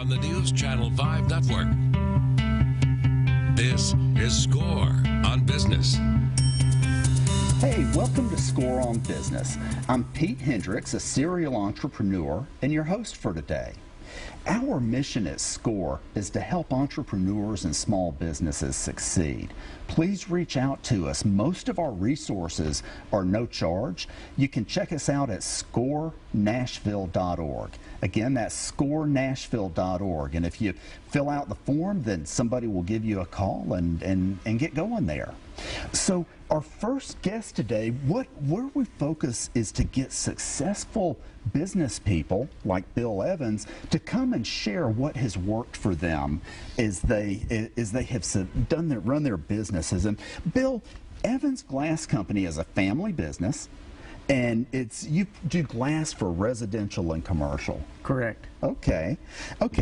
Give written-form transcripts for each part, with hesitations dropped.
on the News Channel 5 network. This is SCORE on Business. Hey, welcome to SCORE on Business. I'm Pete Hendricks, a serial entrepreneur, and your host for today. Our mission at SCORE is to help entrepreneurs and small businesses succeed. Please reach out to us. Most of our resources are no charge. You can check us out at scorenashville.org. Again, that's scorenashville.org. And if you fill out the form, then somebody will give you a call and get going there. So our first guest today, where we focus is to get successful business people like Bill Evans to come and share what has worked for them as they have run their businesses. And Bill, Evans Glass Company is a family business, and you do glass for residential and commercial. Correct. Okay,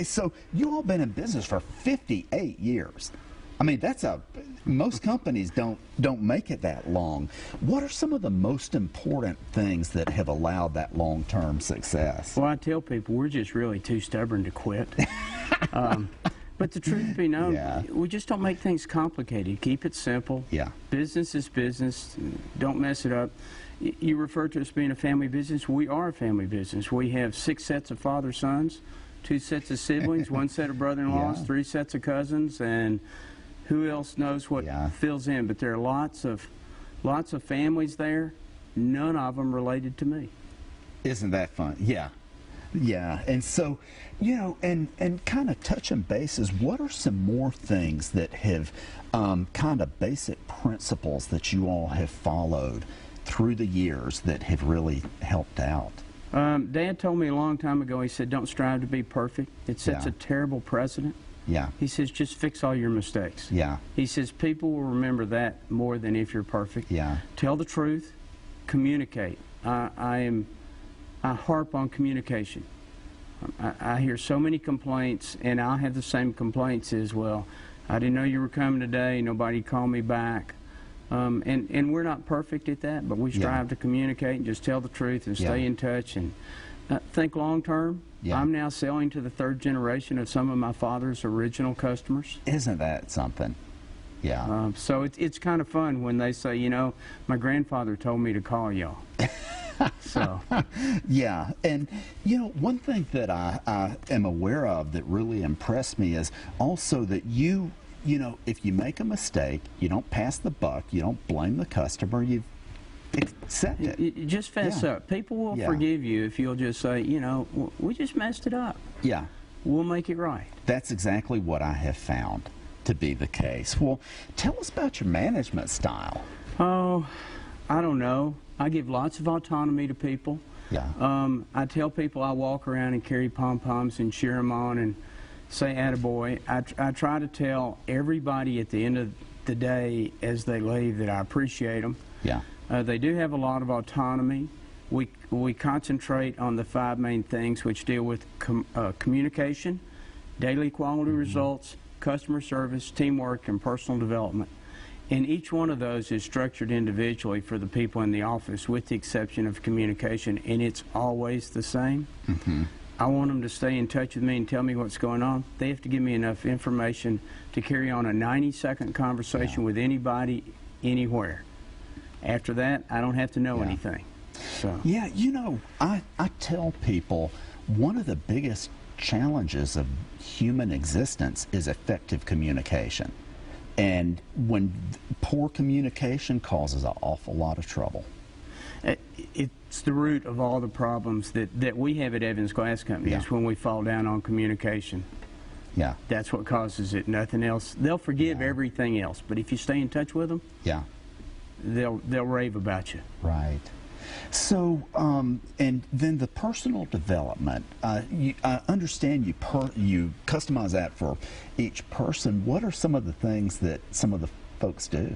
so you all been in business for 58 years. I mean, most companies don't make it that long. What are some of the most important things that have allowed that long-term success? Well, I tell people we're just really too stubborn to quit. But the truth be known, we just don't make things complicated. Keep it simple. Yeah. Business is business. Don't mess it up. You refer to us being a family business. We are a family business. We have 6 sets of father-sons, 2 sets of siblings, 1 set of brother-in-laws, 3 sets of cousins, and who else knows what fills in. But there are lots of families there, none of them related to me. Isn't that fun? Yeah. And so, and kind of touching bases, what are some more things that have kind of basic principles that you all have followed through the years that have really helped out? Dad told me a long time ago, he said, don't strive to be perfect. It sets a terrible precedent. Yeah. He says, just fix all your mistakes. Yeah. He says, people will remember that more than if you're perfect. Yeah. Tell the truth, communicate. I harp on communication. I hear so many complaints, and I have the same complaints as well. I didn't know you were coming today. Nobody called me back. And we're not perfect at that, but we strive to communicate and just tell the truth and stay in touch and think long term. Yeah. I'm now selling to the 3rd generation of some of my father's original customers. Isn't that something? Yeah. So it's kind of fun when they say, my grandfather told me to call y'all. So. Yeah, and one thing that I am aware of that really impressed me is also that if you make a mistake, you don't pass the buck, you don't blame the customer, you accept it. You just fess up. People will forgive you if you'll just say, we just messed it up. Yeah. We'll make it right. That's exactly what I have found to be the case. Well, tell us about your management style. Oh, I don't know. I give lots of autonomy to people. Yeah. I tell people I walk around and carry pom-poms and cheer them on and say attaboy. I try to tell everybody at the end of the day as they leave that I appreciate them. Yeah. They do have a lot of autonomy. We concentrate on the 5 main things which deal with communication, daily quality results, customer service, teamwork, and personal development. And each one of those is structured individually for the people in the office with the exception of communication, and it's always the same. Mm-hmm. I want them to stay in touch with me and tell me what's going on. They have to give me enough information to carry on a 90-second conversation with anybody, anywhere. After that, I don't have to know anything. So. Yeah, I tell people one of the biggest challenges of human existence is effective communication. And when poor communication causes an awful lot of trouble. It's the root of all the problems that we have at Evans Glass Company is when we fall down on communication. Yeah. That's what causes it, nothing else. They'll forgive everything else, but if you stay in touch with them, they'll rave about you. Right. So, and then the personal development, I understand you customize that for each person. What are some of the things that some of the folks do?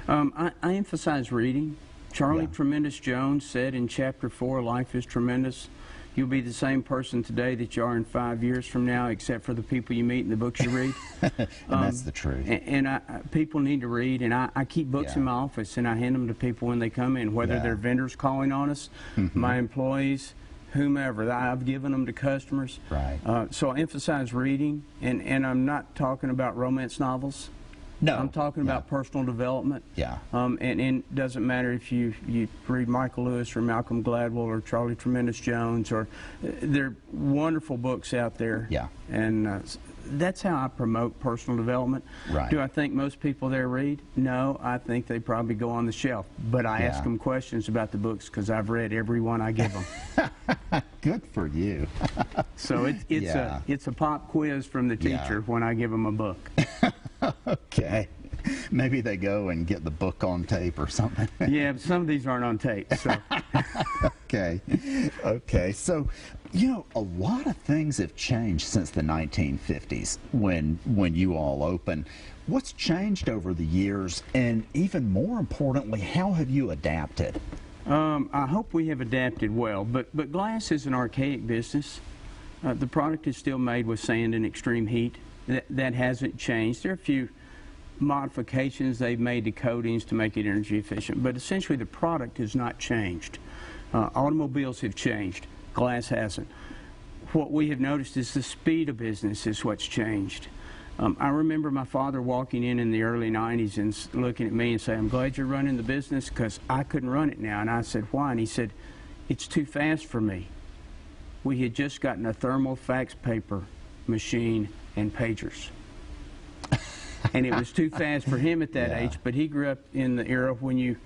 I emphasize reading. Charlie Tremendous Jones said in Chapter 4, life is tremendous. You'll be the same person today that you are in 5 years from now, except for the people you meet and the books you read. And that's the truth. And people need to read, and I keep books in my office, and I hand them to people when they come in, whether they're vendors calling on us, my employees, whomever. I've given them to customers. Right. So I emphasize reading, and I'm not talking about romance novels. No. I'm talking about personal development. Yeah. And it doesn't matter if you read Michael Lewis or Malcolm Gladwell or Charlie Tremendous Jones, or there are wonderful books out there. Yeah. And that's how I promote personal development. Right. Do I think most people there read? No, I think they probably go on the shelf. But I ask them questions about the books because I've read every one I give them. Good for you. So it's a pop quiz from the teacher when I give them a book. Okay. Maybe they go and get the book on tape or something. Yeah, but some of these aren't on tape. So. Okay. Okay. So, you know, a lot of things have changed since the 1950s when you all opened. What's changed over the years, and even more importantly, how have you adapted? I hope we have adapted well, but glass is an archaic business. The product is still made with sand and extreme heat. That hasn't changed. There are a few modifications they've made to coatings to make it energy efficient, but essentially the product has not changed. Automobiles have changed. Glass hasn't. What we have noticed is the speed of business is what's changed. I remember my father walking in the early 90s and looking at me and saying, "I'm glad you're running the business because I couldn't run it now." And I said, "Why?" And he said, "It's too fast for me." We had just gotten a thermal fax paper machine and pagers. And it was too fast for him at that age, but he grew up in the era when you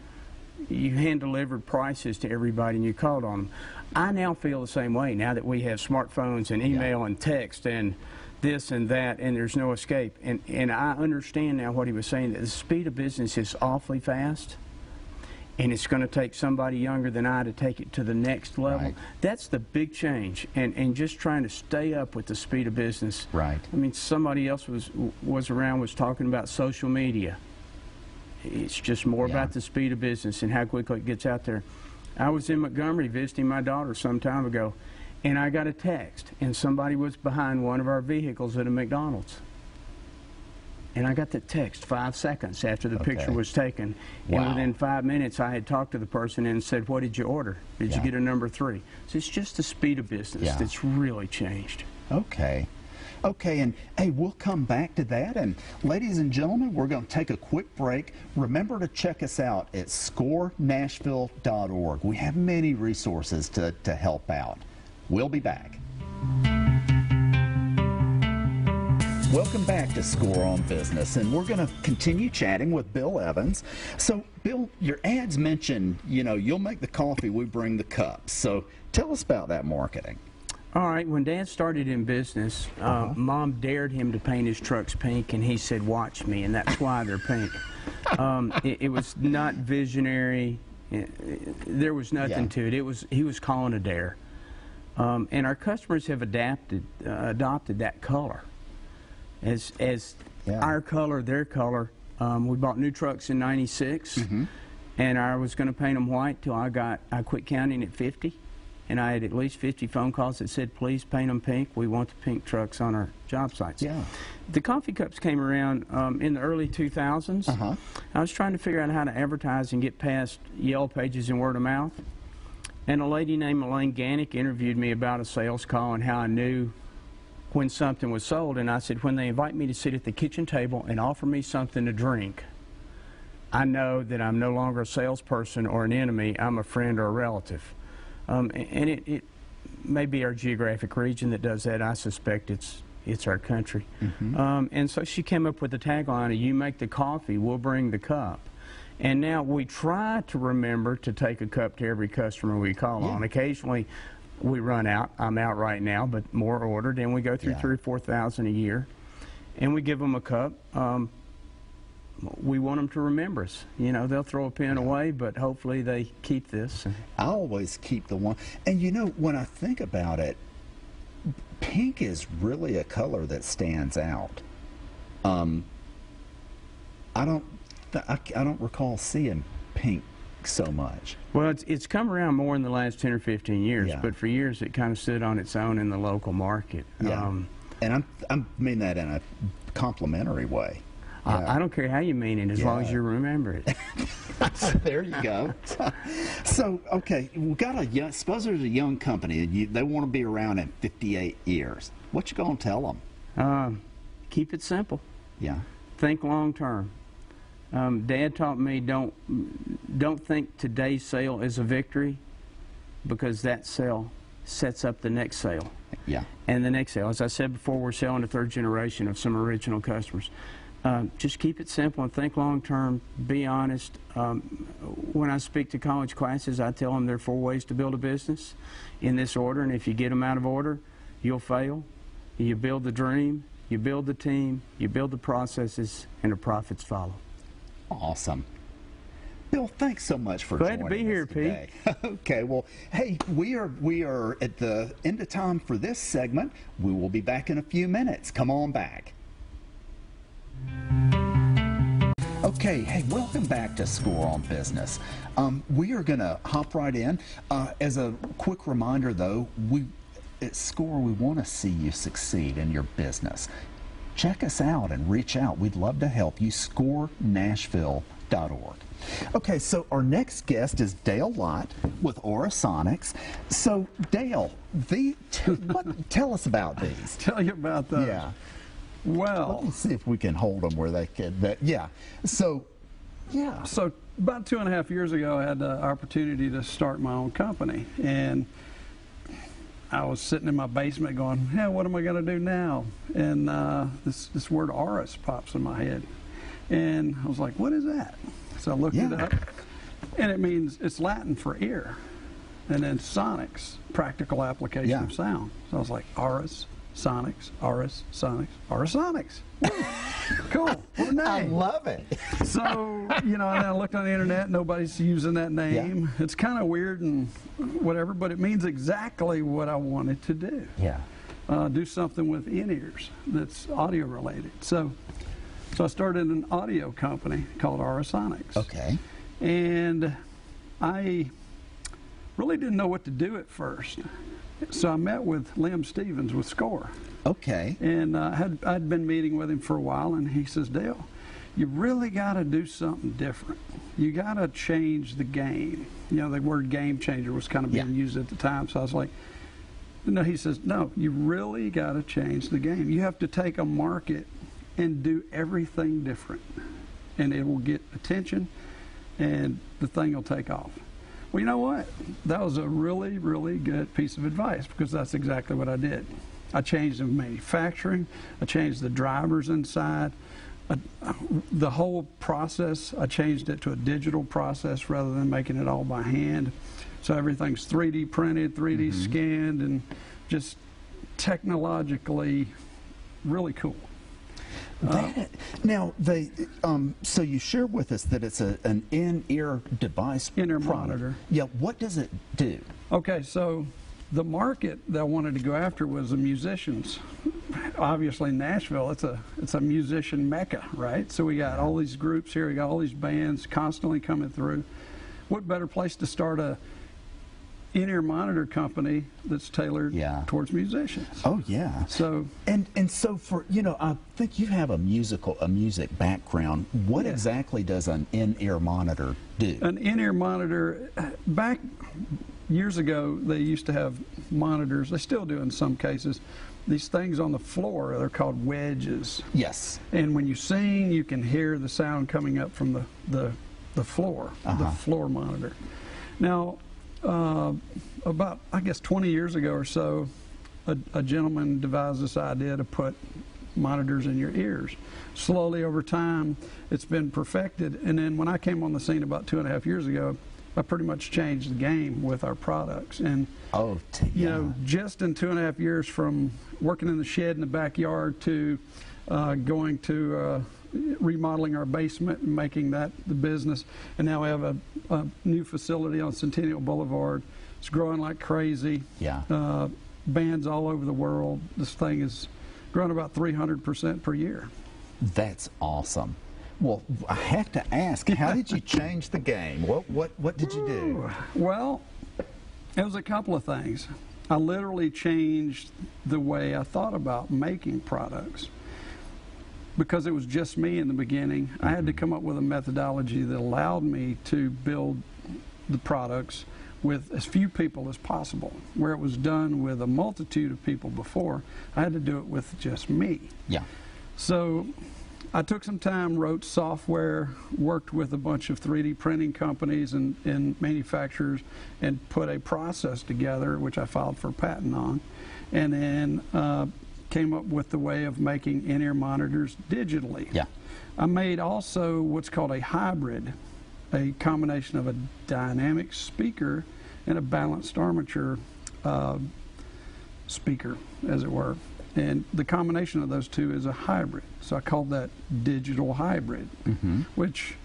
hand-delivered prices to everybody and you called on them. I now feel the same way now that we have smartphones and email and text and this and that, and there's no escape. And I understand now what he was saying, that the speed of business is awfully fast, and it's going to take somebody younger than I to take it to the next level. Right. That's the big change, and just trying to stay up with the speed of business. Right. I mean, somebody else was around, was talking about social media. It's just more about the speed of business and how quickly it gets out there. I was in Montgomery visiting my daughter some time ago, and I got a text, and somebody was behind one of our vehicles at a McDonald's. And I got the text 5 seconds after the picture was taken. Wow. And within 5 minutes, I had talked to the person and said, "What did you order? Did you get a number 3?" So it's just the speed of business that's really changed. Okay. Okay, and hey, we'll come back to that. And ladies and gentlemen, we're going to take a quick break. Remember to check us out at scorenashville.org. We have many resources to help out. We'll be back. Welcome back to Score on Business, and we're going to continue chatting with Bill Evans. So, Bill, your ads mention, you know, you'll make the coffee, we bring the cups. So, tell us about that marketing. All right, when Dad started in business, Mom dared him to paint his trucks pink, and he said, "Watch me," and that's why they're pink. It was not visionary. There was nothing to it. He was calling a dare. And our customers have adopted that color as our color, their color. We bought new trucks in '96, and I was going to paint them white till I quit counting at 50, and I had at least 50 phone calls that said, "Please paint them pink. We want the pink trucks on our job sites." Yeah. The coffee cups came around in the early 2000s. I was trying to figure out how to advertise and get past Yellow Pages and word of mouth. And a lady named Elaine Ganick interviewed me about a sales call and how I knew when something was sold. And I said, when they invite me to sit at the kitchen table and offer me something to drink, I know that I'm no longer a salesperson or an enemy. I'm a friend or a relative. And it may be our geographic region that does that. I suspect it's our country. And so she came up with the tagline of, "You make the coffee, we'll bring the cup." And now we try to remember to take a cup to every customer we call on. Occasionally we run out. I'm out right now, but more ordered, and we go through 3,000 or 4,000 a year. And we give them a cup. We want them to remember us. You know, they'll throw a pen away, but hopefully they keep this. I always keep the one. And you know, when I think about it, pink is really a color that stands out. I don't recall seeing pink so much. Well, it's come around more in the last 10 or 15 years, but for years it kind of stood on its own in the local market. And I mean that in a complimentary way. I don't care how you mean it, as long as you remember it. There you go. So, okay, we've got suppose there's a young company, and they want to be around in 58 years. What you going to tell them? Keep it simple. Yeah. Think long term. Dad taught me don't think today's sale is a victory, because that sale sets up the next sale. Yeah. And the next sale. As I said before, we're selling a third generation of some original customers. Just keep it simple and think long term. Be honest. When I speak to college classes, I tell them there are 4 ways to build a business in this order, and if you get them out of order, you'll fail. You build the dream, you build the team, you build the processes, and the profits follow. Awesome. Bill, thanks so much for joining us Glad to be here, today. Pete. Okay, well, hey, we are at the end of time for this segment. We will be back in a few minutes. Come on back. Okay, hey, welcome back to Score on Business. We are going to hop right in. As a quick reminder, though, at Score, we want to see you succeed in your business. Check us out and reach out. We'd love to help you. ScoreNashville.org. Okay, so our next guest is Dale Lott with Aurasonics. So, Dale, tell us about these. Tell you about those. Yeah. Well, Let's see if we can hold them where they can. Yeah. So, yeah. So about 2.5 years ago, I had the opportunity to start my own company, and I was sitting in my basement going, "Yeah, what am I going to do now?" And this word "Auras" pops in my head, and I was like, "What is that?" So I looked it up, and it means, it's Latin for ear, and then sonics, practical application of sound. So I was like, Auras. Sonics, Auras, Sonics, Aurasonics. Cool. What a name. I love it. So, and I looked on the internet, nobody's using that name. Yeah. It's kind of weird and whatever, but it means exactly what I wanted to do. Yeah. Do something with in-ears that's audio related. So I started an audio company called Aurasonics. Okay. And I really didn't know what to do at first. So I met with Liam Stevens with Score. Okay. And I'd been meeting with him for a while, and he says, "Dale, you really got to do something different. You got to change the game." The word game changer was kind of being used at the time. So I was like, no, he says, "No, you really got to change the game. You have to take a market and do everything different, and it will get attention, and the thing will take off." Well, you know what? That was a really, really good piece of advice, because that's exactly what I did. I changed the manufacturing. I changed the drivers inside. The whole process, I changed it to a digital process rather than making it all by hand. So everything's 3D printed, 3D scanned, and just technologically really cool. Now, so you shared with us that it's an in-ear device. In-ear monitor. Yeah, what does it do? Okay, so the market that I wanted to go after was the musicians. Obviously, Nashville, it's a musician mecca, right? So we got all these groups here, we got all these bands constantly coming through. What better place to start a in-ear monitor company that's tailored towards musicians? Oh yeah. So and so for I think you have a music background. What exactly does an in-ear monitor do? An in-ear monitor, back years ago, they used to have monitors. They still do in some cases. These things on the floor, they're called wedges. Yes. And when you sing, you can hear the sound coming up from the floor, the floor monitor. Now, about, I guess, 20 years ago or so, a gentleman devised this idea to put monitors in your ears. Slowly over time, it's been perfected. And then when I came on the scene about 2.5 years ago, I pretty much changed the game with our products. And just in 2.5 years, from working in the shed in the backyard to going to remodeling our basement and making that the business, and now we have a new facility on Centennial Boulevard. It's growing like crazy. Yeah. Bands all over the world. This thing is growing about 300% per year. That's awesome. Well, I have to ask, how did you change the game? What did you do? Well, it was a couple of things. I literally changed the way I thought about making products. because it was just me in the beginning, I had to come up with a methodology that allowed me to build the products with as few people as possible. Where it was done with a multitude of people before, I had to do it with just me. Yeah. So I took some time, wrote software, worked with a bunch of 3D printing companies and manufacturers, and put a process together, which I filed for a patent on, and then came up with the way of making in-ear monitors digitally. Yeah. I made also what's called a hybrid, a combination of a dynamic speaker and a balanced armature speaker, as it were. And the combination of those two is a hybrid. So I called that digital hybrid, which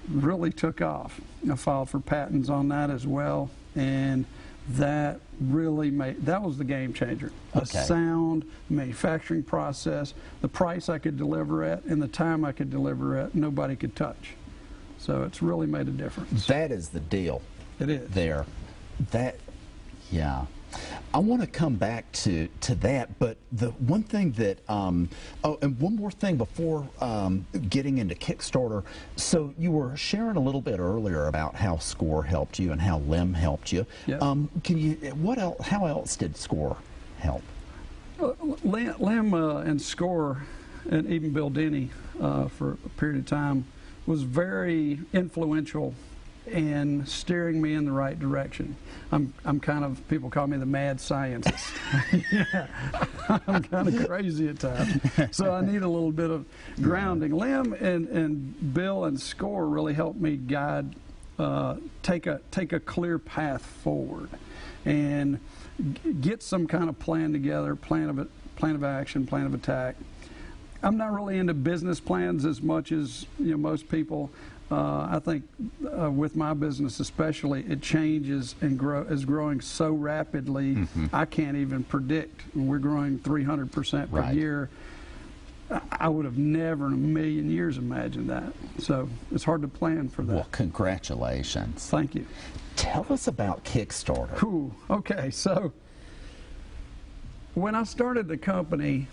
really took off. I filed for patents on that as well, and that really that was the game changer. The sound, manufacturing process, the price I could deliver at, and the time I could deliver at, nobody could touch. So it's really made a difference. That is the deal. It is. There. Yeah. I want to come back to that, but the one thing that, oh, and one more thing before getting into Kickstarter. So you were sharing a little bit earlier about how SCORE helped you and how LIM helped you. Yep. Can you, what else, how else did SCORE help? LIM and SCORE, and even Bill Denny for a period of time, was very influential in steering me in the right direction. I'm kind of, people call me the mad scientist. Yeah, I'm kind of crazy at times, so I need a little bit of grounding. LIM and Bill and SCORE really helped me guide, take a clear path forward, and get some kind of plan together, plan of action, plan of attack. I'm not really into business plans as much as most people. I think with my business especially, it changes and is growing so rapidly, I can't even predict. We're growing 300% per year. I would have never in a million years imagined that. So it's hard to plan for that. Well, congratulations. Thank you. Tell us about Kickstarter. Ooh, okay, so when I started the company,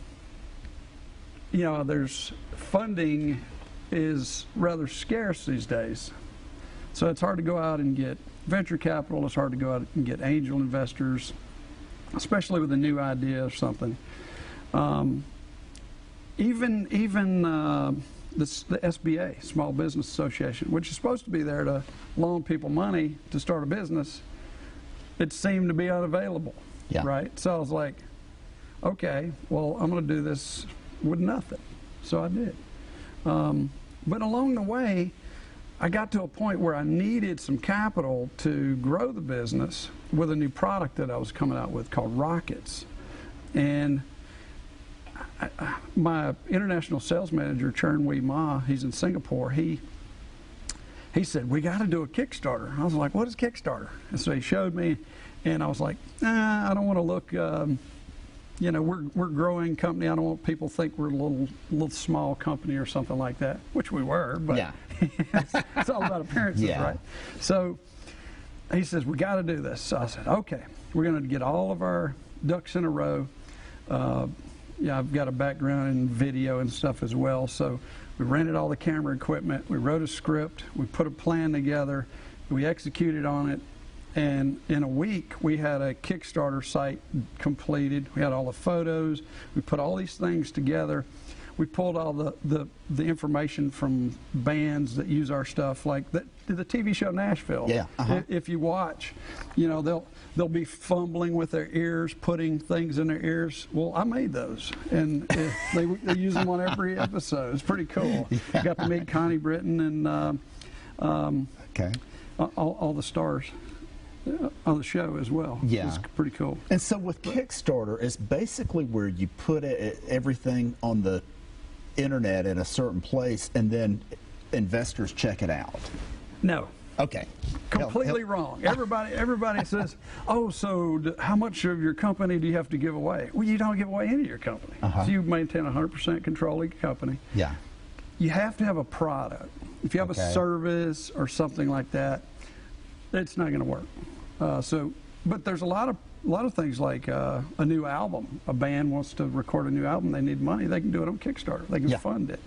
there's funding is rather scarce these days. So it's hard to go out and get venture capital. It's hard to go out and get angel investors, especially with a new idea or something. Even the SBA, Small Business Association, which is supposed to be there to loan people money to start a business, it seemed to be unavailable, right? So I was like, okay, well, I'm going to do this with nothing. So I did. But along the way, I got to a point where I needed some capital to grow the business with a new product that I was coming out with called Rockets. And my international sales manager, Chern Wee Ma, he's in Singapore, he said, we got to do a Kickstarter. I was like, what is Kickstarter? And so he showed me, and I was like, I don't want to look, we're a growing company. I don't want people to think we're a little small company or something like that, which we were, but it's all about appearances, right? So he says, we got to do this. So I said, okay, we're going to get all of our ducks in a row. I've got a background in video and stuff as well, so we rented all the camera equipment, we wrote a script, we put a plan together, we executed on it, and in a week we had a Kickstarter site completed. We had all the photos, we put all these things together. We pulled all the information from bands that use our stuff, like the TV show Nashville. Yeah. If you watch, they'll be fumbling with their ears, putting things in their ears. Well, I made those, and they use them on every episode. It's pretty cool. Got to meet Connie Britton and all the stars on the show as well. Yeah. It's pretty cool. And so with Kickstarter, it's basically where you put everything on the internet in a certain place and then investors check it out. No. Okay. Completely wrong. Everybody says, oh, so how much of your company do you have to give away? Well, you don't give away any of your company. So you maintain 100% control of your company. Yeah. You have to have a product. If you have a service or something like that, it's not going to work. But there's a lot of a lot of things like a new album. A band wants to record a new album, they need money, they can do it on Kickstarter. They can fund it.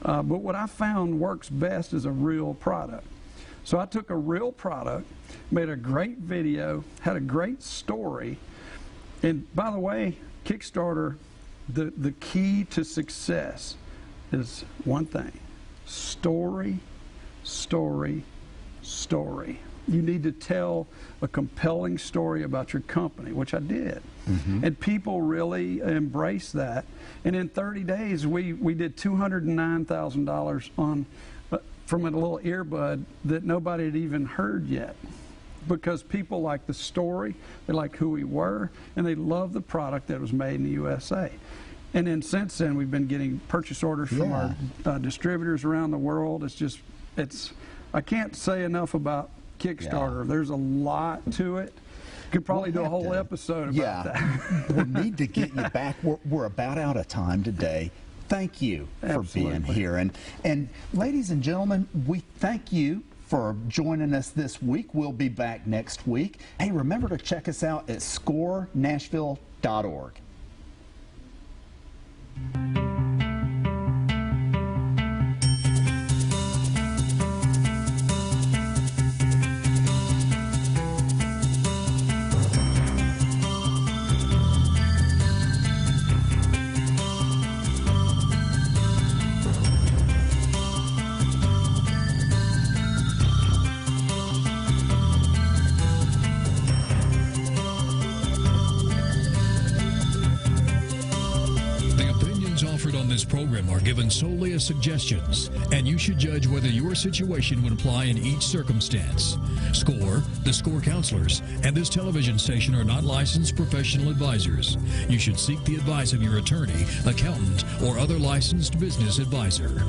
But what I found works best is a real product. So I took a real product, made a great video, had a great story, and by the way, Kickstarter, the key to success is one thing: story, story, story. You need to tell a compelling story about your company, which I did. And people really embraced that. And in 30 days, we did $209,000 on from a little earbud that nobody had even heard yet. Because people like the story, they like who we were, and they love the product that was made in the USA. And then since then, we've been getting purchase orders from our distributors around the world. I can't say enough about Kickstarter. There's a lot to it. Could probably do a whole episode about that. We'll need to get you back. We're about out of time today. Thank you for being here. And ladies and gentlemen, we thank you for joining us this week. We'll be back next week. Hey, remember to check us out at scorenashville.org. This program are given solely as suggestions, and you should judge whether your situation would apply in each circumstance. SCORE, the SCORE counselors, and this television station are not licensed professional advisors. You should seek the advice of your attorney, accountant, or other licensed business advisor.